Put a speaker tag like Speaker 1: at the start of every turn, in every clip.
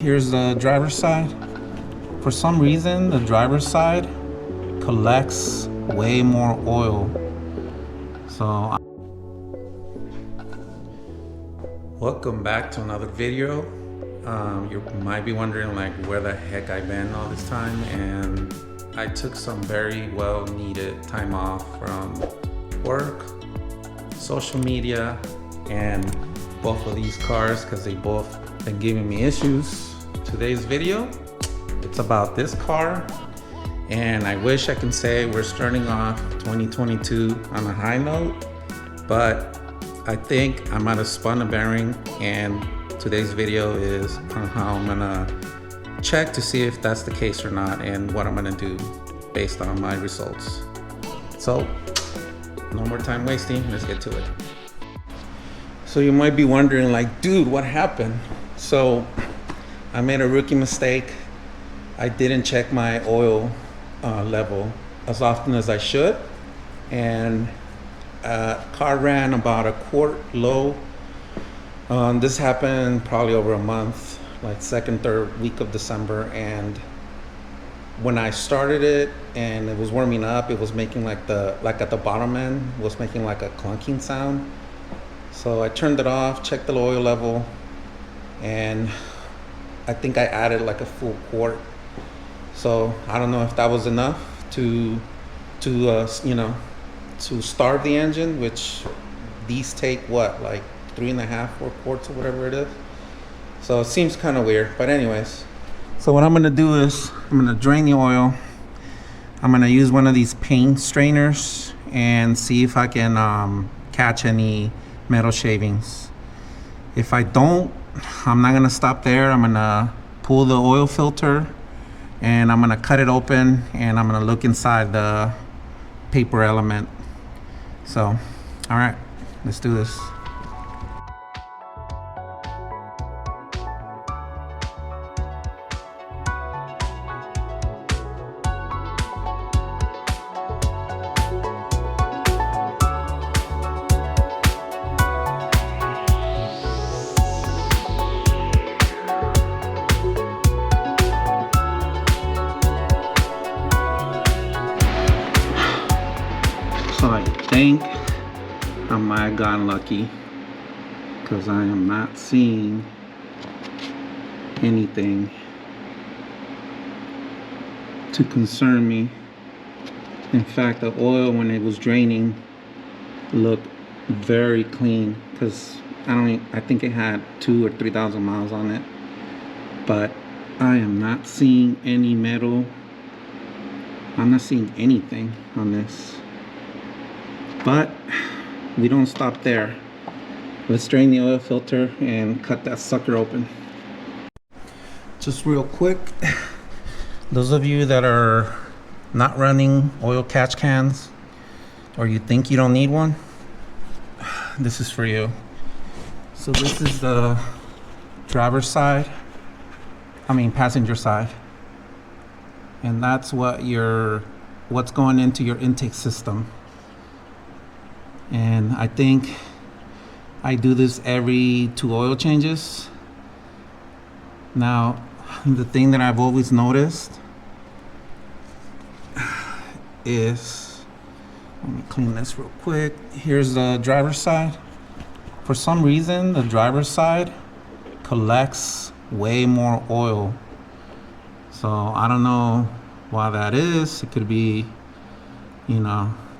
Speaker 1: Here's the driver's side. For some reason, the driver's side collects way more oil. So, welcome back to another video. You might be wondering like where the heck I've been all this time, and I took some very well needed time off from work, social media, and both of these cars because they both been giving me issues. Today's video, it's about this car, and I wish I can say we're starting off 2022 on a high note, but I think I might have spun a bearing, and today's video is on how I'm gonna check to see if that's the case or not and what I'm gonna do based on my results. So no more time wasting, let's get to it. So you might be wondering like, dude, what happened? So I made a rookie mistake. I didn't check my oil level as often as I should, and car ran about a quart low. This happened probably over a month, like second, third week of December, and when I started it and it was warming up, it was making like at the bottom end, it was making like a clunking sound. So I turned it off, checked the oil level, and I think I added like a full quart. So I don't know if that was enough to starve the engine, which these take what, like 3.5, 4 quarts or whatever it is. So it seems kind of weird, but anyways. So what I'm gonna do is I'm gonna drain the oil. I'm gonna use one of these paint strainers and see if I can catch any metal shavings. If I don't, I'm not gonna stop there. I'm gonna pull the oil filter and I'm gonna cut it open and I'm gonna look inside the paper element. So, all right, let's do this. So I think I might have gotten lucky because I am not seeing anything to concern me. In fact, the oil when it was draining looked very clean because I think it had 2,000 or 3,000 miles on it, but I am not seeing any metal. I'm not seeing anything on this. But we don't stop there. Let's drain the oil filter and cut that sucker open. Just real quick, those of you that are not running oil catch cans or you think you don't need one, this is for you. So this is the driver's side, passenger side, and that's what's going into your intake system. And I think I do this every 2 oil changes. Now, the thing that I've always noticed is, let me clean this real quick. Here's the driver's side. For some reason, the driver's side collects way more oil. So I don't know why that is. It could be,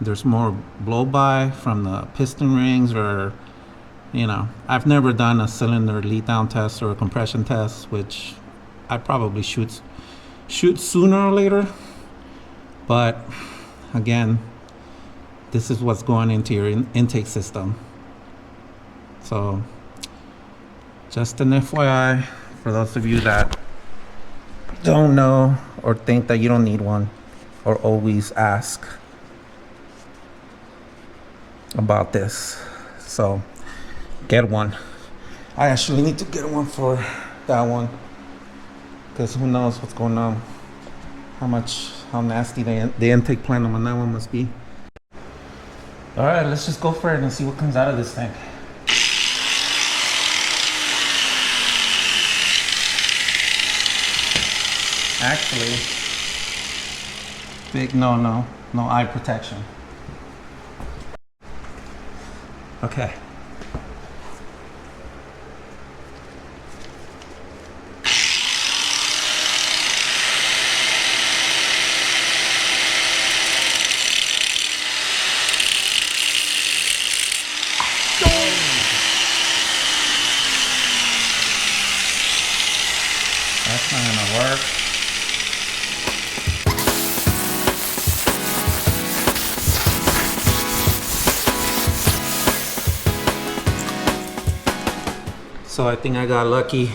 Speaker 1: there's more blow by from the piston rings, or I've never done a cylinder lead down test or a compression test, which I probably shoot sooner or later. But again, this is what's going into your intake system. So just an FYI for those of you that don't know or think that you don't need one, or always ask about this. So get one. I actually need to get one for that one, because who knows what's going on, how nasty the intake plenum on that one must be. All right, let's just go for it and see what comes out of this thing. Actually, big no eye protection. Okay. That's not gonna work. So I think I got lucky.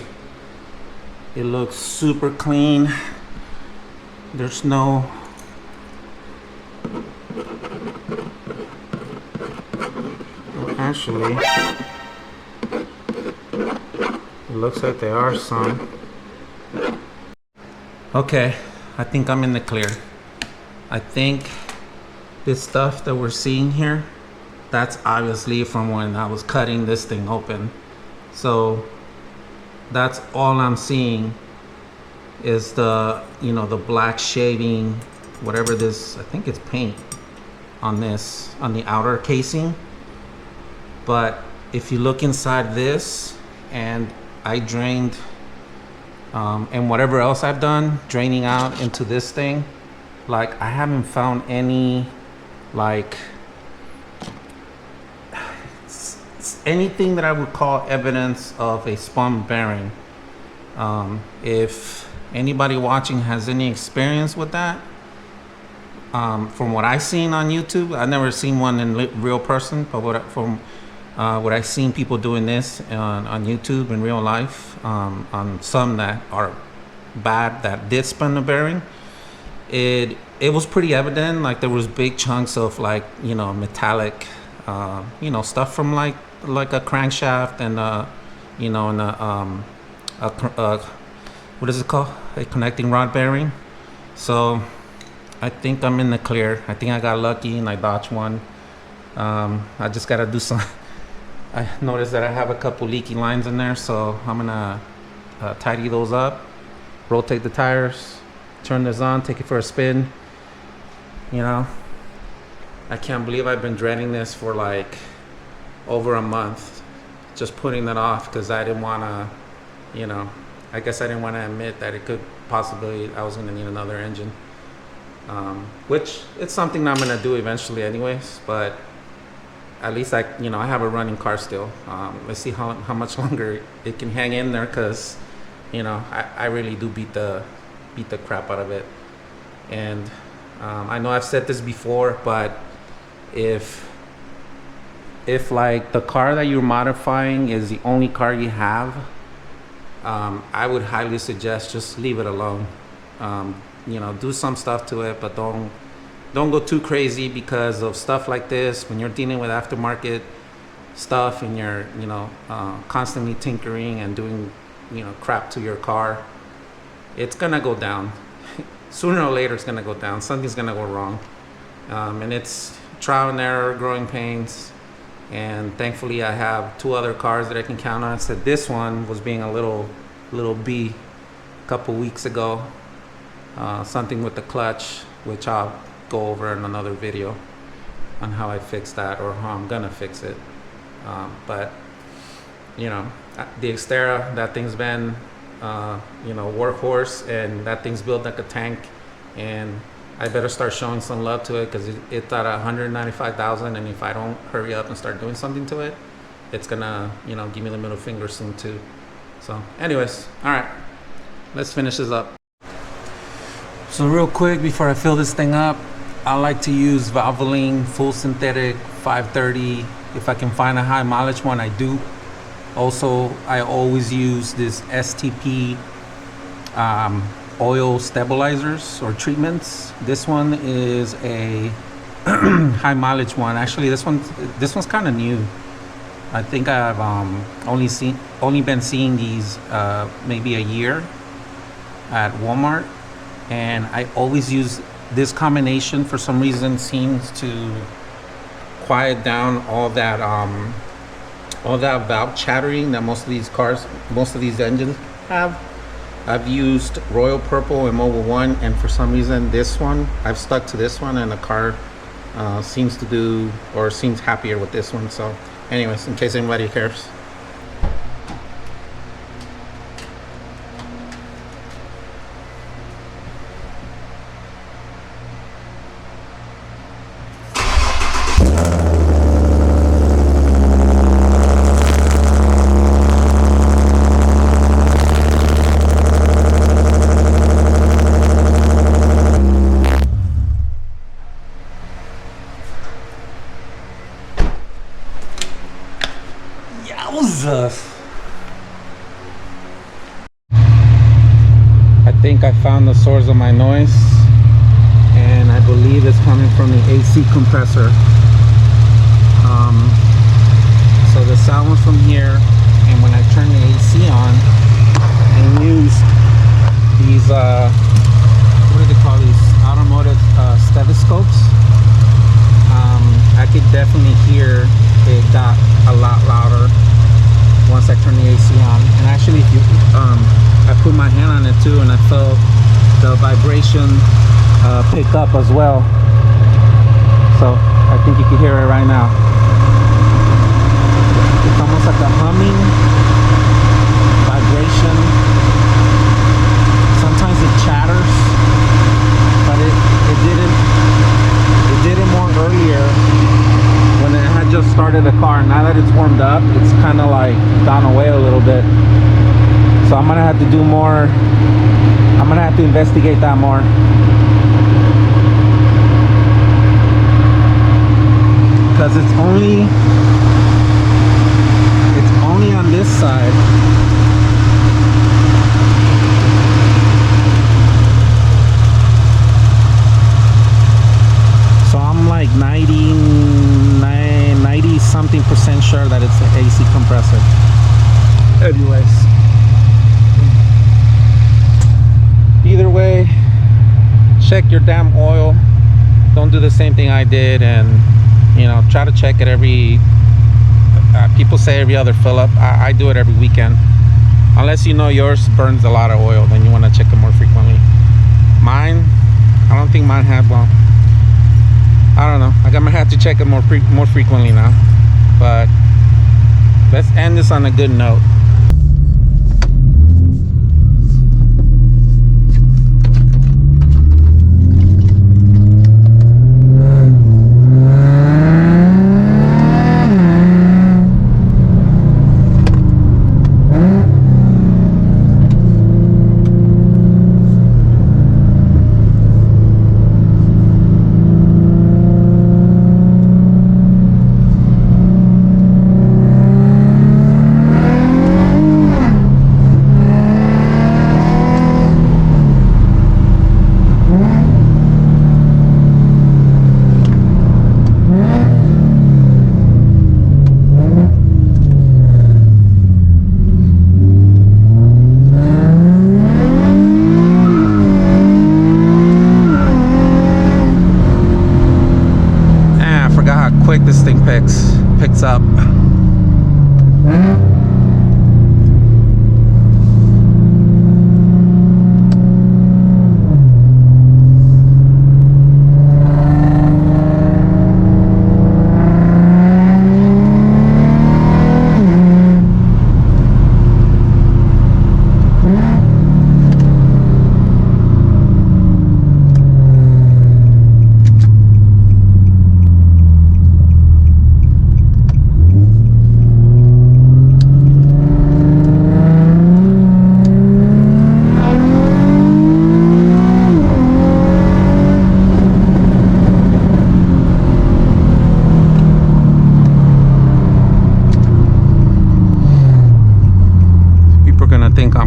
Speaker 1: It looks super clean. There's no actually, it looks like there are some. Okay, I think I'm in the clear. I think this stuff that we're seeing here, that's obviously from when I was cutting this thing open. So that's all I'm seeing is the, you know, the black shaving, whatever this, I think it's paint on this, on the outer casing. But if you look inside this, and I drained, and whatever else I've done, draining out into this thing, like I haven't found any, like, anything that I would call evidence of a spun bearing. If anybody watching has any experience with that, from what I've seen on YouTube, I've never seen one in real person, but from what I've seen people doing this on YouTube in real life, on some that are bad that did spin the bearing, it was pretty evident. Like there was big chunks of, like, you know, metallic, you know, stuff from like a crankshaft and you know, and what is it called, a connecting rod bearing. So I think I'm in the clear. I think I got lucky and I dodged one. I just gotta do some. I noticed that I have a couple leaky lines in there, so I'm gonna tidy those up, rotate the tires, turn this on, take it for a spin. You know, I can't believe I've been dreading this for like over a month, just putting that off because I didn't want to, you know, I guess I didn't want to admit that it could possibly, I was going to need another engine, which it's something I'm going to do eventually anyways, but at least I, you know, I have a running car still. Let's see how much longer it can hang in there, because, you know, I really do beat the crap out of it. And I know I've said this before, but if like the car that you're modifying is the only car you have, I would highly suggest just leave it alone. You know, do some stuff to it, but don't go too crazy because of stuff like this. When you're dealing with aftermarket stuff and you're, you know, constantly tinkering and doing, you know, crap to your car, it's gonna go down. Sooner or later it's gonna go down. Something's gonna go wrong, and it's trial and error, growing pains. And thankfully I have two other cars that I can count on. So this one was being a little B a couple weeks ago, something with the clutch, which I'll go over in another video on how I fix that, or how I'm gonna fix it. But you know, the Xterra, that thing's been you know, workhorse, and that thing's built like a tank, and I better start showing some love to it because it's at 195,000, and if I don't hurry up and start doing something to it, it's gonna, you know, give me the middle finger soon too. So anyways, all right, let's finish this up. So real quick before I fill this thing up, I like to use Valvoline full synthetic 530. If I can find a high mileage one, I do. Also, I always use this STP oil stabilizers or treatments. This one is a high mileage one. Actually, this one's kind of new. I think I've only been seeing these maybe a year at Walmart, and I always use this combination. For some reason, seems to quiet down all that valve chattering that most of these engines have. I've used Royal Purple and Mobile One, and for some reason this one, I've stuck to this one, and the car seems to do, or seems happier with this one. So anyways, in case anybody cares. I think I found the source of my noise, and I believe it's coming from the AC compressor. So the sound was from here, and when I turned the AC on and used these what do they call these, automotive stethoscopes, I could definitely hear it got a lot louder once I turned the AC on. And actually, if you I put my hand on it too, and I felt the vibration pick up as well. So I think you can hear it right now. It's almost like a humming vibration. Sometimes it chatters, but it did it more earlier when I had just started the car. Now that it's warmed up, it's kind of like gone away a little bit. So I'm gonna have to do more. I'm gonna have to investigate that more. Because it's only on this side. So I'm like 90 something % sure that it's an AC compressor. Anyways, either way, check your damn oil. Don't do the same thing I did, and you know, try to check it every people say every other fill up. I do it every weekend, unless you know yours burns a lot of oil, then you want to check it more frequently. Mine, I don't think mine had, well, I don't know, I'm gonna have to check it more frequently now. But let's end this on a good note. This thing picks up.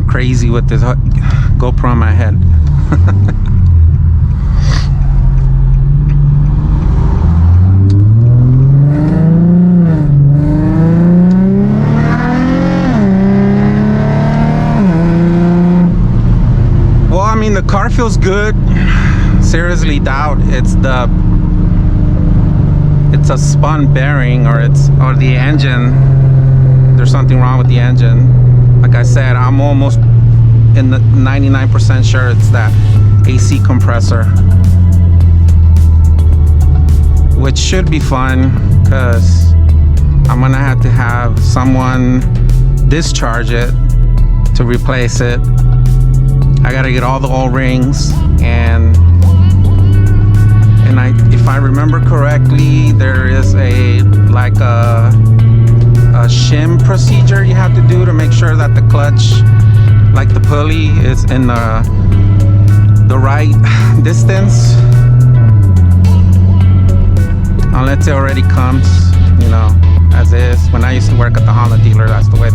Speaker 1: Crazy with this GoPro on my head. Well, I mean, the car feels good. Seriously doubt it's a spun bearing, or the engine. There's something wrong with the engine. Like I said, I'm almost in the 99% sure it's that AC compressor, which should be fun because I'm gonna have to have someone discharge it to replace it. I gotta get all the O-rings, and if I remember correctly, there is a shim procedure you have to do to make sure that the clutch, like the pulley, is in the right distance. Unless it already comes, you know, as is. When I used to work at the Honda dealer, that's the way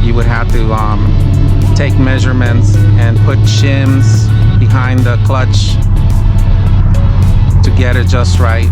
Speaker 1: you would have to take measurements and put shims behind the clutch to get it just right.